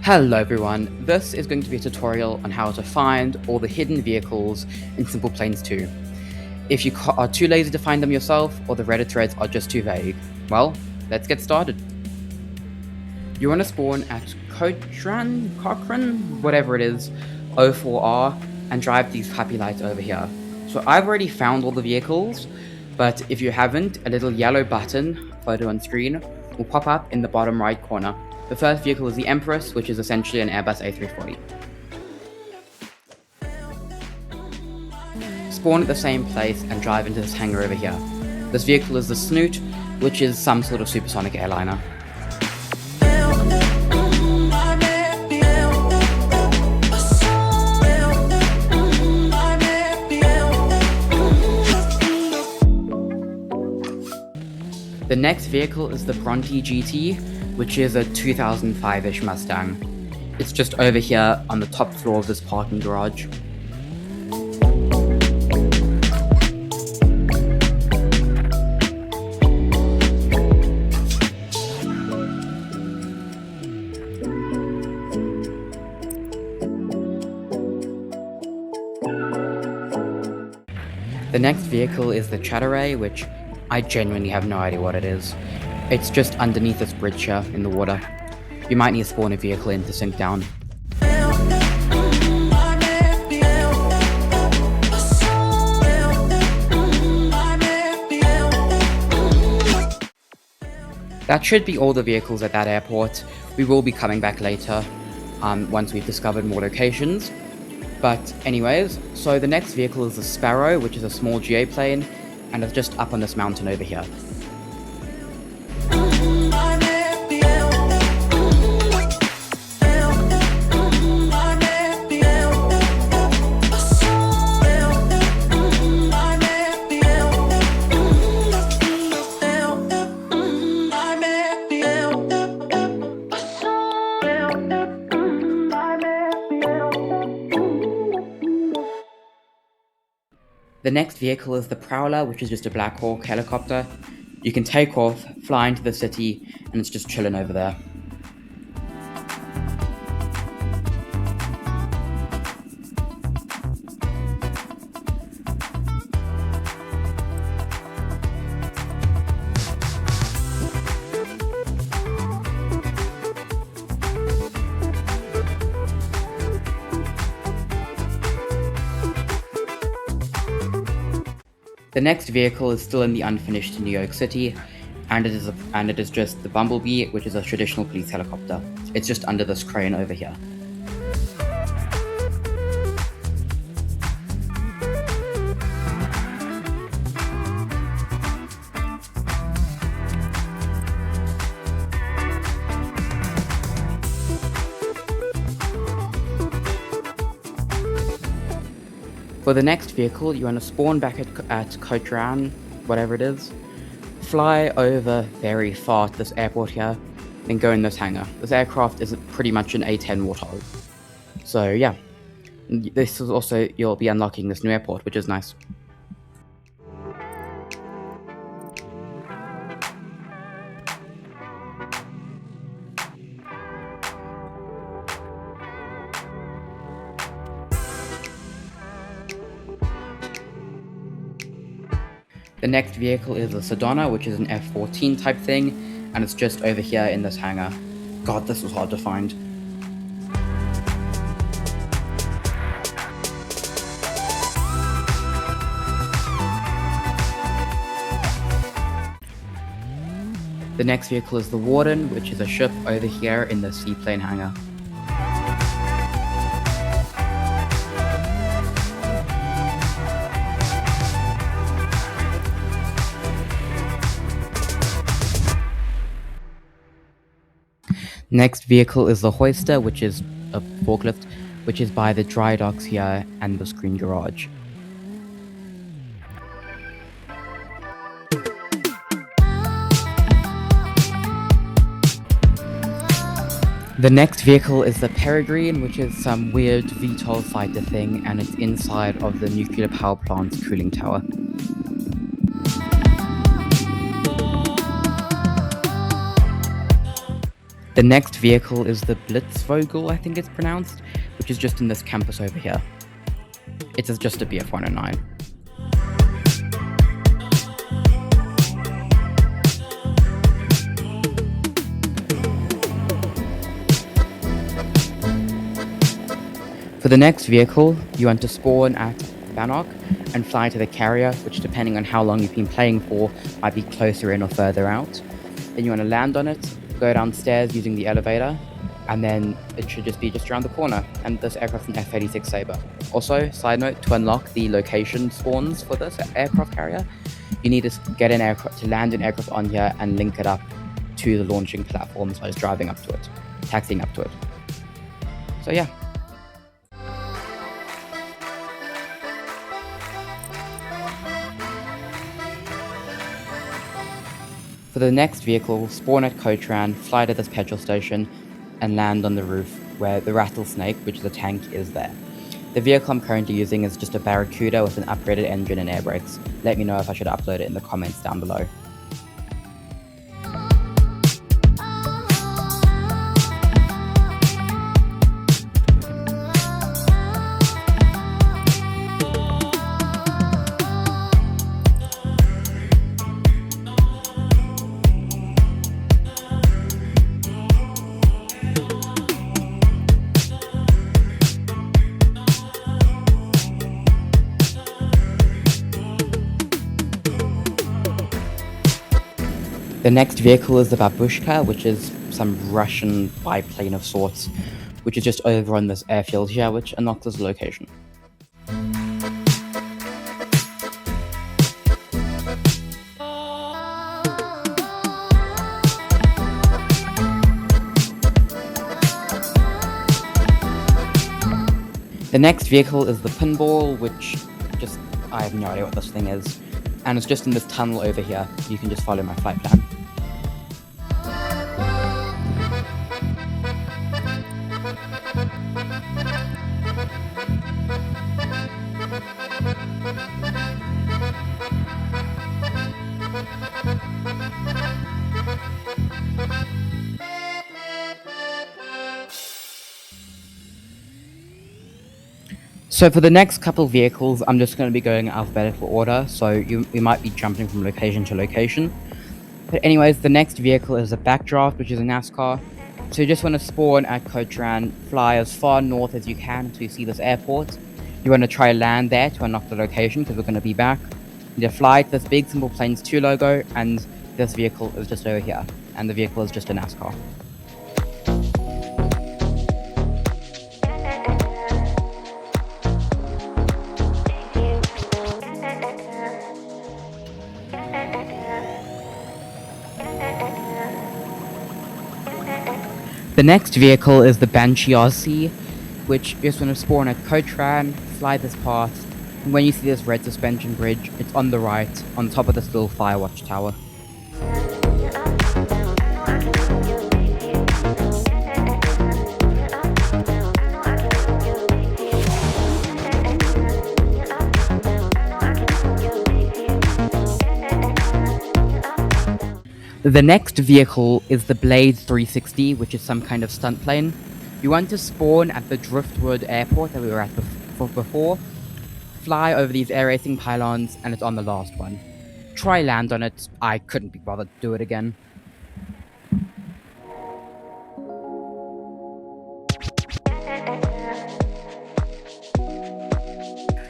Hello everyone, this is going to be a tutorial on how to find all the hidden vehicles in Simpleze 2. If you are too lazy to find them yourself, or the Reddit threads are just too vague, well, let's get started. You want to spawn at Cochrane, whatever it is, 04R, and drive these happy lights over here. So I've already found all the vehicles, but if you haven't, a little yellow button, photo on screen, will pop up in the bottom right corner. The first vehicle is the Empress, which is essentially an Airbus A340. Spawn at the same place and drive into this hangar over here. This vehicle is the Snoot, which is some sort of supersonic airliner. The next vehicle is the Bronte GT, which is a 2005-ish Mustang. It's just over here on the top floor of this parking garage. The next vehicle is the Chaddaray, which I genuinely have no idea what it is. It's just underneath this bridge here in the water. You might need to spawn a vehicle in to sink down. That should be all the vehicles at that airport. We will be coming back later, once we've discovered more locations. But anyways, so the next vehicle is the Sparrow, which is a small GA plane, and it's just up on this mountain over here. The next vehicle is the Prowler, which is just a Black Hawk helicopter. You can take off, fly into the city, and it's just chilling over there. The next vehicle is still in the unfinished New York City, and it is just the Bumblebee, which is a traditional police helicopter. It's just under this crane over here. For the next vehicle, you want to spawn back at Cochrane, whatever it is, fly over very far to this airport here, then go in this hangar. This aircraft is pretty much an A-10 Warthog. So yeah, this is also, you'll be unlocking this new airport, which is nice. The next vehicle is the Sedona, which is an F-14 type thing, and it's just over here in this hangar. God, this was hard to find. The next vehicle is the Warden, which is a ship over here in the seaplane hangar. Next vehicle is the Hoister, which is a forklift, which is by the dry docks here and the screen garage. The next vehicle is the Peregrine, which is some weird VTOL fighter thing, and it's inside of the nuclear power plant's cooling tower. The next vehicle is the Blitzvogel, I think it's pronounced, which is just in this campus over here. It is just a BF-109. For the next vehicle, you want to spawn at Bannock and fly to the carrier, which depending on how long you've been playing for, might be closer in or further out. Then you want to land on it, go downstairs using the elevator, and then it should just be just around the corner. And this aircraft's an F-86 Sabre. Also, side note, to unlock the location spawns for this aircraft carrier, you need to land an aircraft on here and link it up to the launching platforms by just driving up to it, taxiing up to it. So yeah. For the next vehicle, spawn at Cotran, fly to this petrol station, and land on the roof where the Rattlesnake, which is a tank, is there. The vehicle I'm currently using is just a Barracuda with an upgraded engine and air brakes. Let me know if I should upload it in the comments down below. The next vehicle is the Babushka, which is some Russian biplane of sorts, which is just over on this airfield here, which unlocks this location. The next vehicle is the Pinball, which I have no idea what this thing is. And it's just in this tunnel over here. You can just follow my flight plan. So for the next couple vehicles, I'm just going to be going in alphabetical order, so we might be jumping from location to location. But anyways, the next vehicle is a Backdraft, which is a NASCAR. So you just want to spawn at Cotran, fly as far north as you can until you see this airport. You want to try land there to unlock the location, because we're going to be back. You fly to this big Simpleze 2 logo, and this vehicle is just over here. And the vehicle is just a NASCAR. The next vehicle is the Banshee RC, which you just want to spawn at Cotran, fly this path, and when you see this red suspension bridge, it's on the right, on top of this little fire watch tower. The next vehicle is the Blade 360, which is some kind of stunt plane. You want to spawn at the Driftwood airport that we were at before, fly over these air racing pylons, and it's on the last one. Try land on it. I couldn't be bothered to do it again.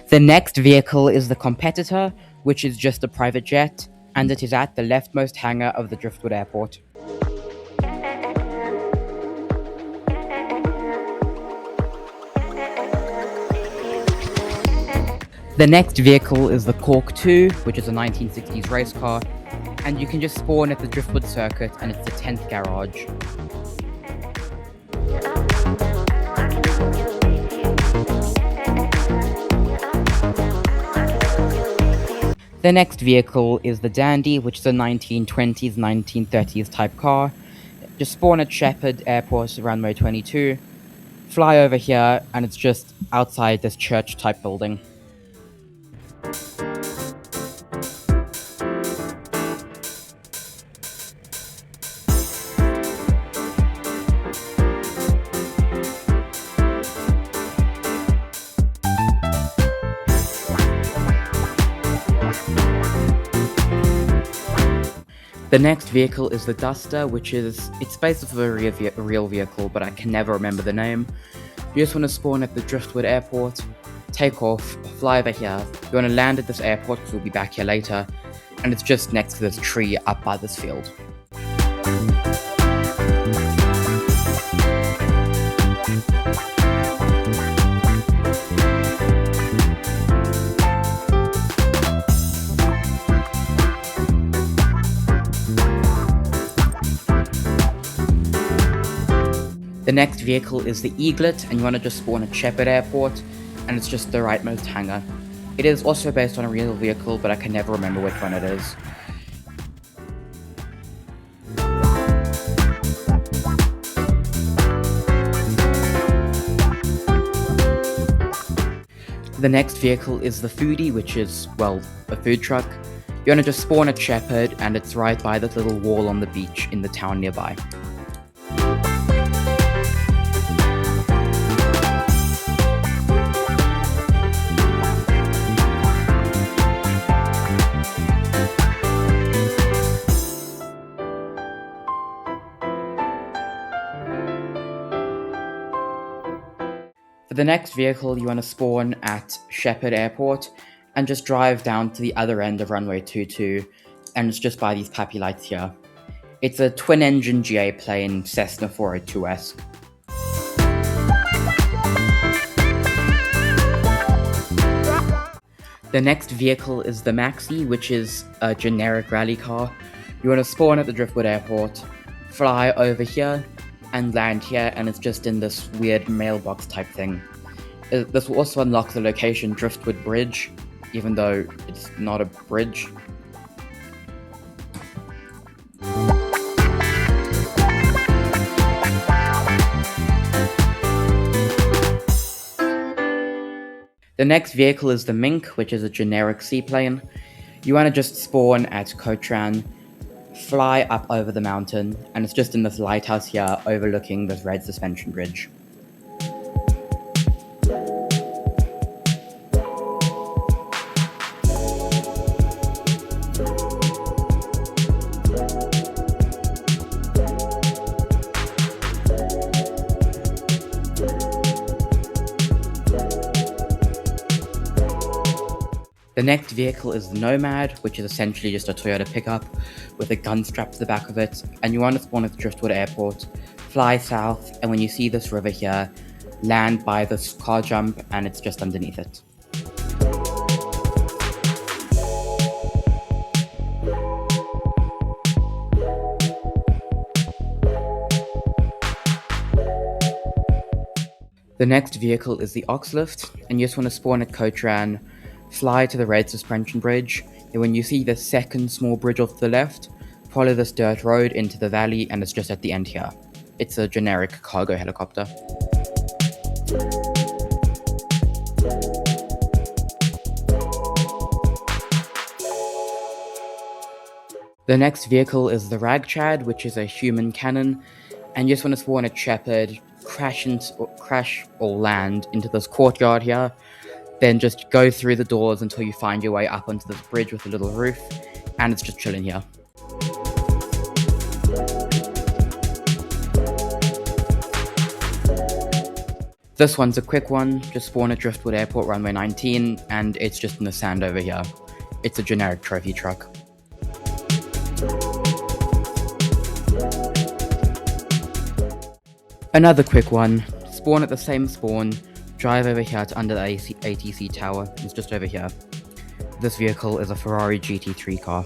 The next vehicle is the Competitor, which is just a private jet, and it is at the leftmost hangar of the Driftwood Airport. The next vehicle is the Cork II, which is a 1960s race car, and you can just spawn at the Driftwood circuit, and it's the 10th garage. The next vehicle is the Dandy, which is a 1920s, 1930s type car. Just spawn at Shepherd Airport, runway 22, fly over here, and it's just outside this church type building. The next vehicle is the Duster, it's based off of a real vehicle, but I can never remember the name. You just want to spawn at the Driftwood Airport, take off, fly over here. You want to land at this airport because we'll be back here later, and it's just next to this tree up by this field. The next vehicle is the Eaglet, and you want to just spawn at Shepherd Airport, and it's just the rightmost hangar. It is also based on a real vehicle, but I can never remember which one it is. The next vehicle is the Foodie, which is, well, a food truck. You want to just spawn at Shepherd, and it's right by this little wall on the beach in the town nearby. For the next vehicle, you want to spawn at Shepherd Airport and just drive down to the other end of runway 22, and it's just by these puppy lights here. It's a twin-engine GA plane Cessna 402S. The next vehicle is the Maxi, which is a generic rally car. You want to spawn at the Driftwood Airport, fly over here, and land here, and it's just in this weird mailbox type thing. This will also unlock the location Driftwood Bridge, even though it's not a bridge. The next vehicle is the Mink, which is a generic seaplane. You want to just spawn at Cotran, fly up over the mountain, and it's just in this lighthouse here overlooking this red suspension bridge. The next vehicle is the Nomad, which is essentially just a Toyota pickup with a gun strapped to the back of it, and you want to spawn at the Driftwood Airport, fly south, and when you see this river here, land by this car jump, and it's just underneath it. The next vehicle is the Oxlift, and you just want to spawn at Cotran, fly to the red suspension bridge, and when you see the second small bridge off to the left, follow this dirt road into the valley, and it's just at the end here. It's a generic cargo helicopter. The next vehicle is the Ragchad, which is a human cannon, and you just want to spawn at Shepherd, crash or land into this courtyard here, then just go through the doors until you find your way up onto this bridge with a little roof, and it's just chilling here. This one's a quick one, just spawn at Driftwood Airport runway 19, and it's just in the sand over here. It's a generic trophy truck. Another quick one, spawn at the same spawn, drive over here to under the ATC tower, it's just over here. This vehicle is a Ferrari GT3 car.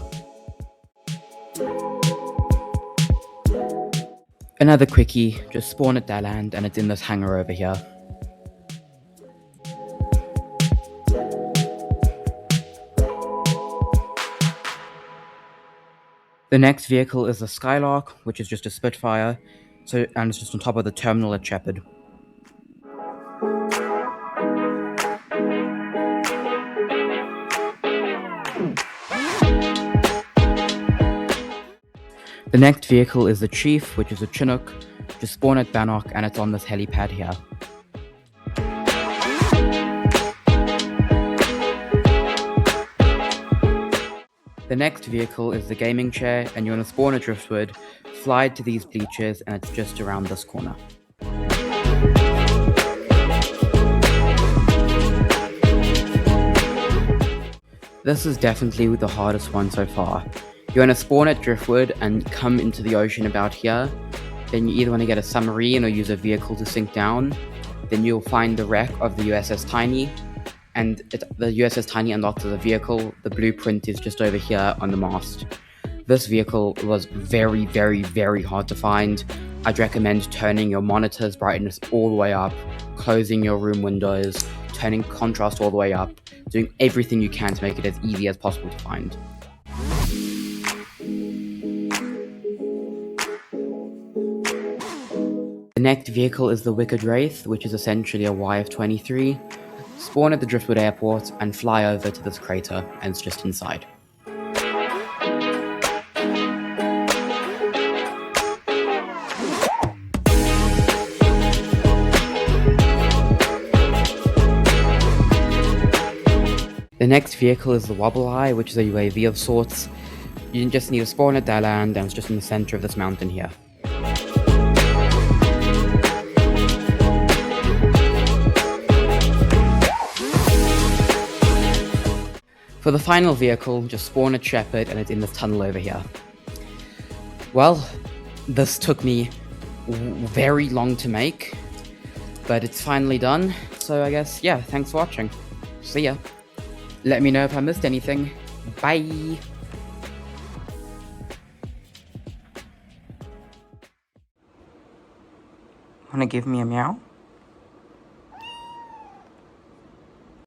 Another quickie, just spawn at Daland and it's in this hangar over here. The next vehicle is the Skylark, which is just a Spitfire, and it's just on top of the terminal at Shepherd. The next vehicle is the Chief, which is a Chinook, just spawn at Bannock, and it's on this helipad here. The next vehicle is the gaming chair, and you want to spawn a driftwood, fly to these bleachers, and it's just around this corner. This is definitely the hardest one so far. You want to spawn at driftwood and come into the ocean about here. Then you either want to get a submarine or use a vehicle to sink down. Then you'll find the wreck of the USS Tiny, and the USS Tiny unlocks as a vehicle. The blueprint is just over here on the mast. This vehicle was very, very, very hard to find. I'd recommend turning your monitor's brightness all the way up, closing your room windows, turning contrast all the way up, doing everything you can to make it as easy as possible to find. The next vehicle is the Wicked Wraith, which is essentially a YF-23. Spawn at the Driftwood Airport and fly over to this crater, and it's just inside. The next vehicle is the Wobble Eye, which is a UAV of sorts. You just need to spawn at their land, and it's just in the center of this mountain here. For the final vehicle, just spawn at Shepherd, and it's in this tunnel over here. Well, this took me very long to make, but it's finally done, so I guess, yeah, thanks for watching. See ya. Let me know if I missed anything. Bye! Wanna give me a meow?